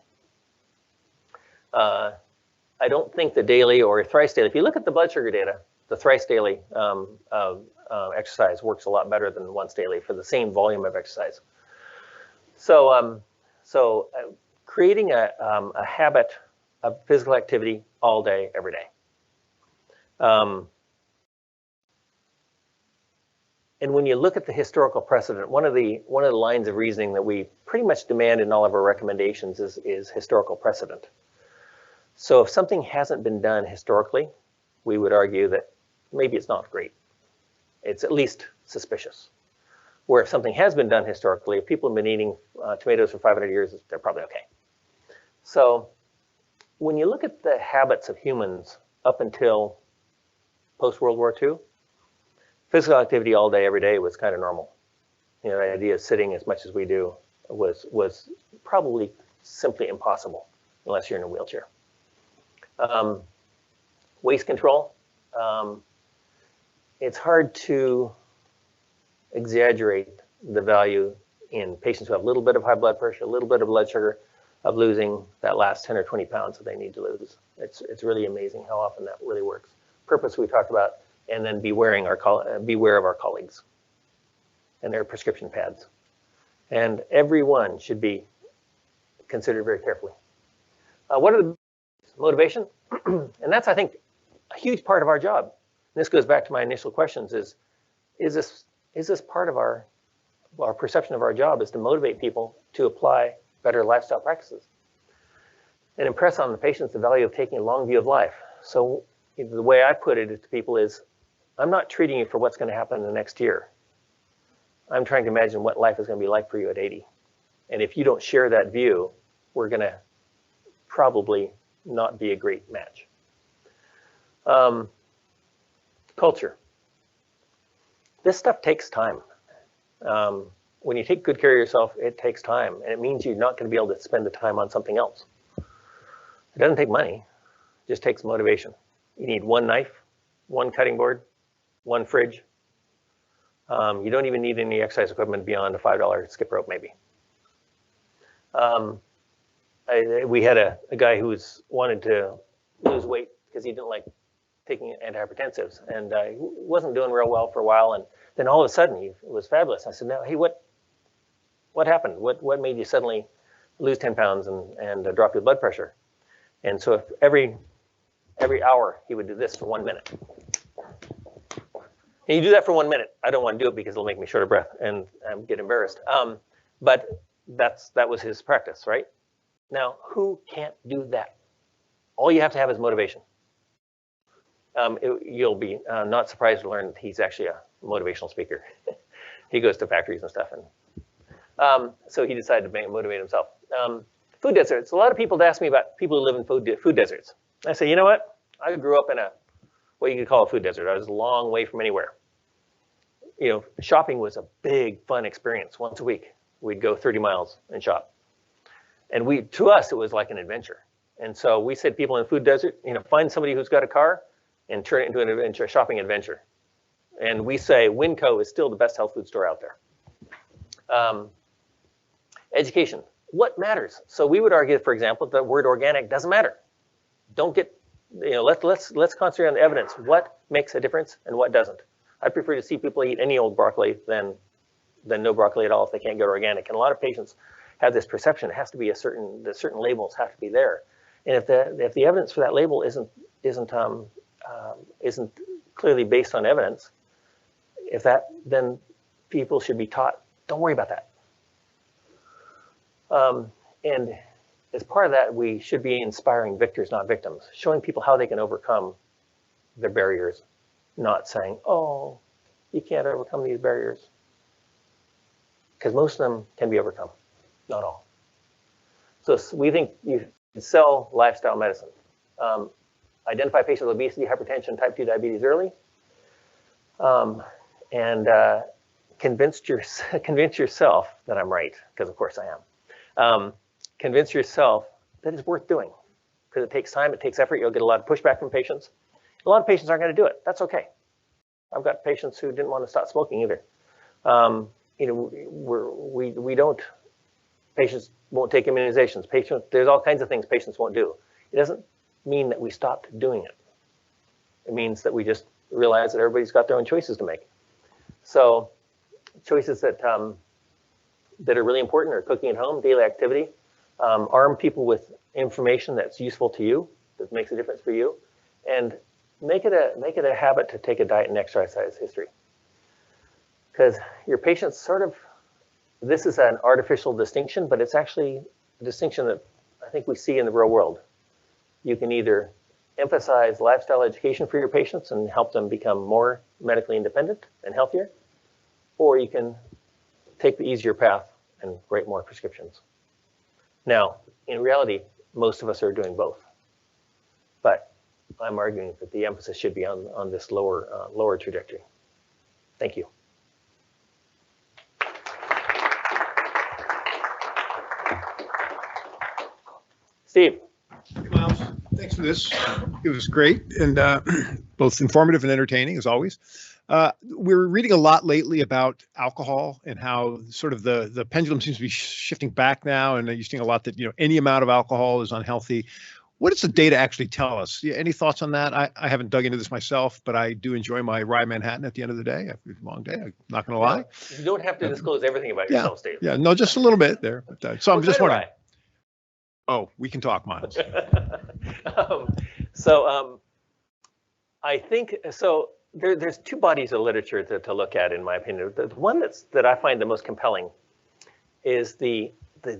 I don't think the daily or thrice daily, if you look at the blood sugar data, the thrice daily exercise works a lot better than once daily for the same volume of exercise. So, creating a habit of physical activity all day, every day. And when you look at the historical precedent, one of the lines of reasoning that we pretty much demand in all of our recommendations is historical precedent. So if something hasn't been done historically, we would argue that maybe it's not great. It's at least suspicious. Where if something has been done historically, if people have been eating tomatoes for 500 years, they're probably okay. So when you look at the habits of humans up until post-World War II, physical activity all day, every day was kind of normal. You know, the idea of sitting as much as we do was probably simply impossible unless you're in a wheelchair. Waist control. It's hard to exaggerate the value in patients who have a little bit of high blood pressure, a little bit of blood sugar, of losing that last 10 or 20 pounds that they need to lose. It's really amazing how often that really works. Purpose we talked about, and then beware of our colleagues and their prescription pads. And everyone should be considered very carefully. What are the motivation? And that's, I think, a huge part of our job. And this goes back to my initial questions: is this part of our perception of our job is to motivate people to apply better lifestyle practices and impress on the patients the value of taking a long view of life. So the way I put it to people is, I'm not treating you for what's going to happen in the next year. I'm trying to imagine what life is going to be like for you at 80. And if you don't share that view, we're going to probably not be a great match. Culture. This stuff takes time. When you take good care of yourself, it takes time, and it means you're not going to be able to spend the time on something else. It doesn't take money, it just takes motivation. You need one knife, one cutting board, one fridge. You don't even need any exercise equipment beyond a $5 skip rope, maybe. We had a guy who wanted to lose weight because he didn't like taking antihypertensives, and he wasn't doing real well for a while, and then all of a sudden it was fabulous. I said, "No, hey, what happened? What made you suddenly lose 10 pounds and drop your blood pressure?" And so if every hour he would do this for 1 minute. And you do that for 1 minute. I don't want to do it because it'll make me short of breath and get embarrassed. But that was his practice, right? Now, who can't do that? All you have to have is motivation. You'll be not surprised to learn that he's actually a motivational speaker. He goes to factories and stuff, and so he decided to motivate himself. Food deserts. A lot of people ask me about people who live in food deserts. I say, you know what? I grew up in what you could call a food desert. I was a long way from anywhere. You know, shopping was a big, fun experience. Once a week, we'd go 30 miles and shop. And to us, it was like an adventure. And so we said, people in a food desert, you know, find somebody who's got a car and turn it into a shopping adventure. And we say Winco is still the best health food store out there. Education. What matters? So we would argue, for example, that the word organic doesn't matter. Don't get, you know, let's concentrate on the evidence. What makes a difference and what doesn't? I prefer to see people eat any old broccoli than no broccoli at all if they can't get organic. And a lot of patients have this perception. It has to be the certain labels have to be there. And if the evidence for that label isn't clearly based on evidence, then people should be taught, don't worry about that. And as part of that, we should be inspiring victors, not victims, showing people how they can overcome their barriers, not saying, oh, you can't overcome these barriers. Because most of them can be overcome, not all. So we think you should sell lifestyle medicine. Identify patients with obesity, hypertension, type 2 diabetes early, and convince yourself that I'm right, because of course I am. Convince yourself that it's worth doing, because it takes time, it takes effort. You'll get a lot of pushback from patients. A lot of patients aren't going to do it. That's okay. I've got patients who didn't want to stop smoking either. we don't, patients won't take immunizations. There's all kinds of things patients won't do. It doesn't mean that we stopped doing it. It means that we just realize that everybody's got their own choices to make. So choices that that are really important are cooking at home, daily activity, arm people with information that's useful to you, that makes a difference for you, and make it a habit to take a diet and exercise history. Because your patients sort of, this is an artificial distinction, but it's actually a distinction that I think we see in the real world. You can either emphasize lifestyle education for your patients and help them become more medically independent and healthier, or you can take the easier path and write more prescriptions. Now, in reality, most of us are doing both, but I'm arguing that the emphasis should be on this lower trajectory. Thank you. Steve. Hey, Miles. Thanks for this. It was great and both informative and entertaining as always. We're reading a lot lately about alcohol and how sort of the pendulum seems to be shifting back now, and you're seeing a lot that any amount of alcohol is unhealthy. What does the data actually tell us? Any thoughts on that? I haven't dug into this myself, but I do enjoy my rye Manhattan at the end of the day. After a long day, I'm not going to lie. You don't have to disclose everything about yourself, Steve. Yeah, no, just a little bit there. But, so I'm just wondering. Oh, we can talk, Miles. I think so. There's two bodies of literature to look at, in my opinion. The one that I find the most compelling is the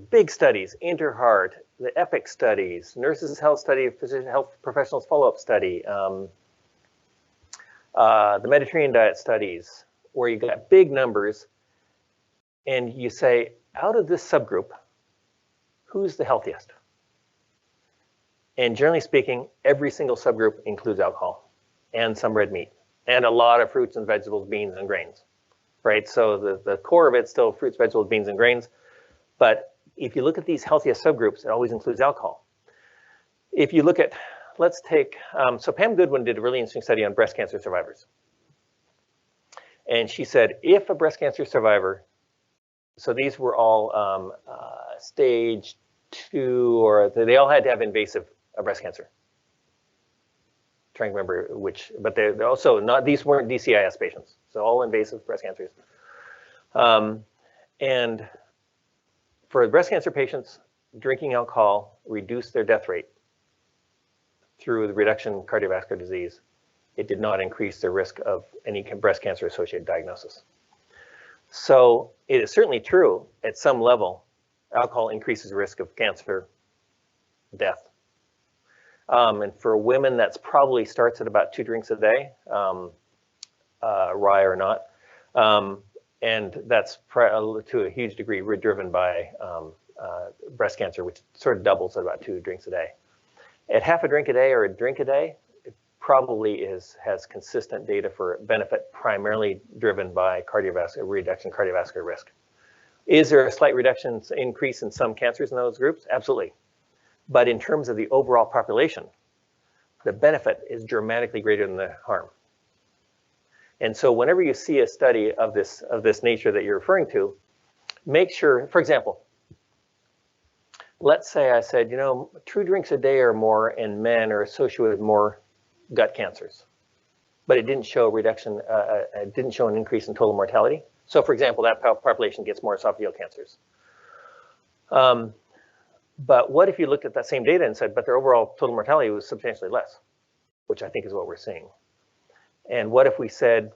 big studies, InterHeart, the EPIC studies, Nurses' Health Study, Physician Health Professionals Follow-Up Study, the Mediterranean Diet studies, where you got big numbers, and you say, out of this subgroup, who's the healthiest? And generally speaking, every single subgroup includes alcohol and some red meat and a lot of fruits and vegetables, beans and grains, right? So the core of it's still fruits, vegetables, beans and grains. But if you look at these healthiest subgroups, it always includes alcohol. If you look at, let's take, so Pam Goodwin did a really interesting study on breast cancer survivors. And she said, if a breast cancer survivor, so these were all stage 2, or they all had to have invasive breast cancer. Trying to remember which, but they're also not, these weren't DCIS patients, so all invasive breast cancers. And for breast cancer patients, drinking alcohol reduced their death rate through the reduction in cardiovascular disease. It did not increase their risk of any breast cancer associated diagnosis. So it is certainly true at some level, alcohol increases the risk of cancer, death. And for women, that's probably starts at about 2 drinks a day, rye or not. And that's to a huge degree driven by breast cancer, which sort of doubles at about 2 drinks a day. At half a drink a day or a drink a day, it probably has consistent data for benefit, primarily driven by reduction in cardiovascular risk. Is there a slight increase in some cancers in those groups? Absolutely. But in terms of the overall population, the benefit is dramatically greater than the harm. And so whenever you see a study of this nature that you're referring to, make sure, for example, let's say I said, 2 drinks a day or more in men are associated with more gut cancers, but it didn't show a reduction, it didn't show an increase in total mortality. So for example, that population gets more esophageal cancers. But what if you looked at that same data and said, but their overall total mortality was substantially less, which I think is what we're seeing. And what if we said,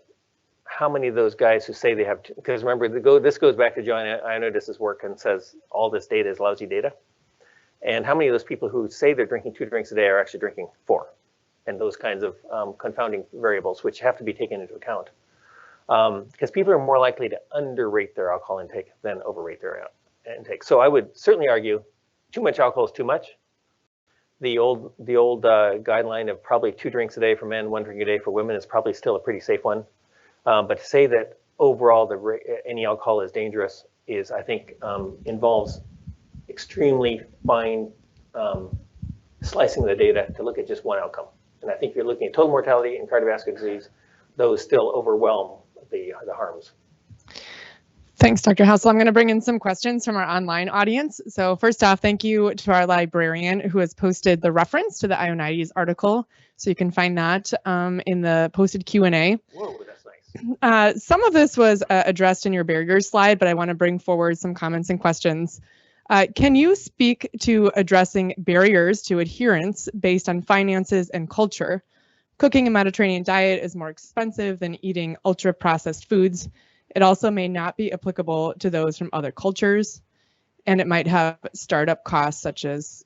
how many of those guys who say they have, because remember, this goes back to John Ioannidis' work and says all this data is lousy data. And how many of those people who say they're drinking 2 drinks a day are actually drinking 4? And those kinds of confounding variables, which have to be taken into account. Because people are more likely to underrate their alcohol intake than overrate their intake. So I would certainly argue too much alcohol is too much. The old guideline of probably 2 drinks a day for men, 1 drink a day for women is probably still a pretty safe one. But to say that overall any alcohol is dangerous is, I think, involves extremely fine slicing the data to look at just one outcome. And I think if you're looking at total mortality and cardiovascular disease, those still overwhelm the harms. Thanks, Dr. Hassel. I'm going to bring in some questions from our online audience. So first off, thank you to our librarian who has posted the reference to the Ionides article. So you can find that in the posted Q&A. Whoa, that's nice. Some of this was addressed in your barriers slide, but I want to bring forward some comments and questions. Can you speak to addressing barriers to adherence based on finances and culture? Cooking a Mediterranean diet is more expensive than eating ultra-processed foods. It also may not be applicable to those from other cultures, and it might have startup costs such as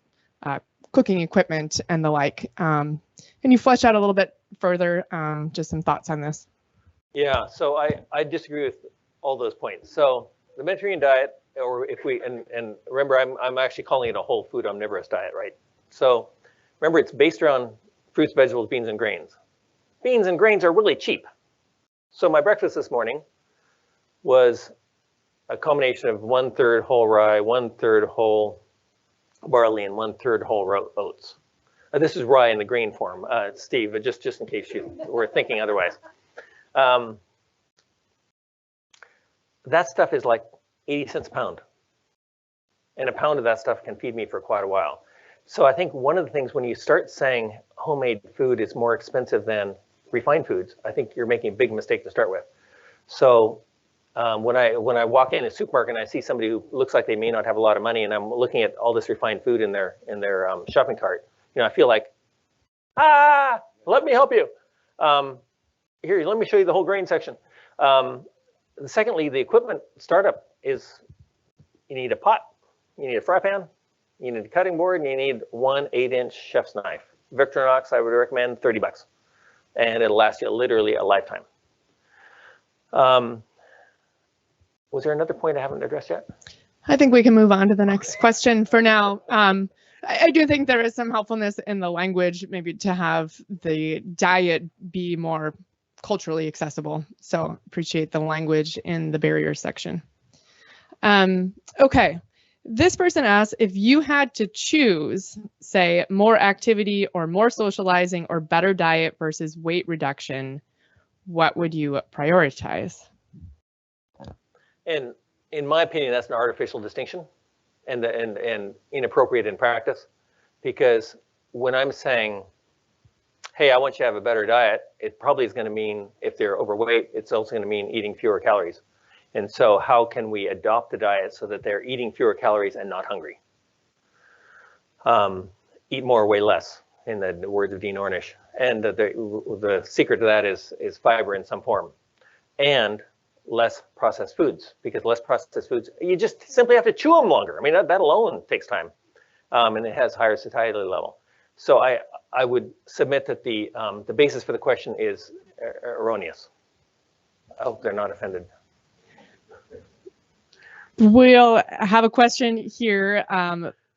cooking equipment and the like. Can you flesh out a little bit further, just some thoughts on this? Yeah, so I disagree with all those points. So the Mediterranean diet, or if we, and remember, I'm actually calling it a whole food omnivorous diet, right? So remember, it's based around fruits, vegetables, beans, and grains. Beans and grains are really cheap. So my breakfast this morning was a combination of 1/3 whole rye, 1/3 whole barley, and 1/3 whole oats. This is rye in the grain form, Steve, just in case you were thinking otherwise. That stuff is like 80 cents a pound. And a pound of that stuff can feed me for quite a while. So I think one of the things when you start saying homemade food is more expensive than refined foods, I think you're making a big mistake to start with. So when I walk in a supermarket and I see somebody who looks like they may not have a lot of money, and I'm looking at all this refined food in their shopping cart, I feel like, let me help you. Here, let me show you the whole grain section. Secondly, the equipment startup is, you need a pot, you need a fry pan, you need a cutting board, and you need one 8-inch chef's knife. Victorinox, I would recommend $30, and it'll last you literally a lifetime. Was there another point I haven't addressed yet? I think we can move on to the next question for now. I do think there is some helpfulness in the language, maybe to have the diet be more culturally accessible. So appreciate the language in the barriers section. Okay, this person asks, if you had to choose, say, more activity or more socializing or better diet versus weight reduction, what would you prioritize? And in my opinion, that's an artificial distinction and inappropriate in practice, because when I'm saying, hey, I want you to have a better diet, it probably is going to mean, if they're overweight, it's also going to mean eating fewer calories. And so how can we adopt a diet so that they're eating fewer calories and not hungry? Eat more, weigh less, in the words of Dean Ornish. And the secret to that is fiber in some form. And less processed foods, because less processed foods, you just simply have to chew them longer. I mean, that alone takes time, and it has higher satiety level. So I would submit that the basis for the question is erroneous. I hope they're not offended. We'll have a question here,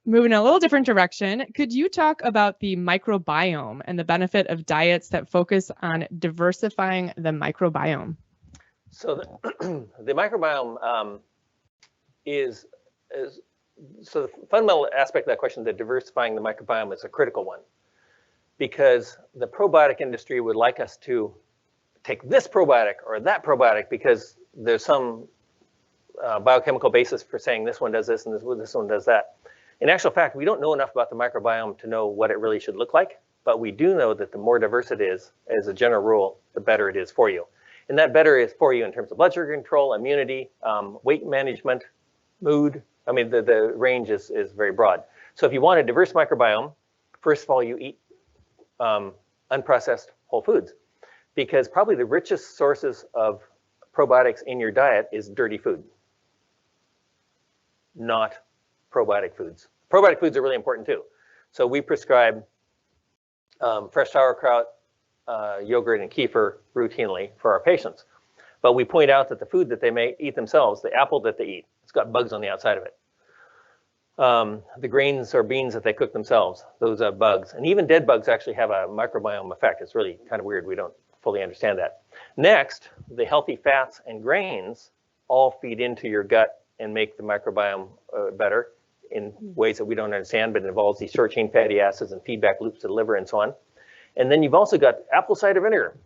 moving in a little different direction. Could you talk about the microbiome and the benefit of diets that focus on diversifying the microbiome? So the microbiome is so the fundamental aspect of that question, that diversifying the microbiome, is a critical one, because the probiotic industry would like us to take this probiotic or that probiotic because there's some biochemical basis for saying this one does this and this one does that. In actual fact, we don't know enough about the microbiome to know what it really should look like, but we do know that the more diverse it is, as a general rule, the better it is for you. And that better is for you in terms of blood sugar control, immunity, weight management, mood. I mean, the range is very broad. So if you want a diverse microbiome, first of all, you eat unprocessed whole foods, because probably the richest sources of probiotics in your diet is dirty food, not probiotic foods. Probiotic foods are really important too. So we prescribe fresh sauerkraut, yogurt, and kefir routinely for our patients. But we point out that the food that they may eat themselves, the apple that they eat, it's got bugs on the outside of it. The grains or beans that they cook themselves, those have bugs. And even dead bugs actually have a microbiome effect. It's really kind of weird. We don't fully understand that. Next, the healthy fats and grains all feed into your gut and make the microbiome better in ways that we don't understand, but it involves these short chain fatty acids and feedback loops to the liver and so on. And then you've also got apple cider vinegar,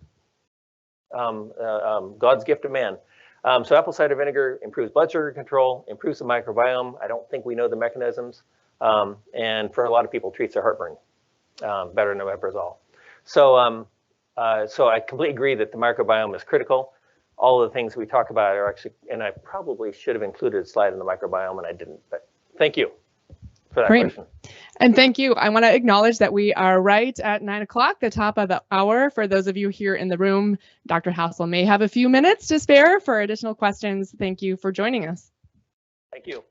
God's gift to man. So apple cider vinegar improves blood sugar control, improves the microbiome. I don't think we know the mechanisms. And for a lot of people, treats their heartburn better than omeprazole. So, so I completely agree that the microbiome is critical. All of the things we talk about are actually, and I probably should have included a slide on the microbiome, and I didn't. But thank you for that question. And thank you. I want to acknowledge that we are right at 9 o'clock, the top of the hour. For those of you here in the room, Dr. Hassel may have a few minutes to spare for additional questions. Thank you for joining us. Thank you.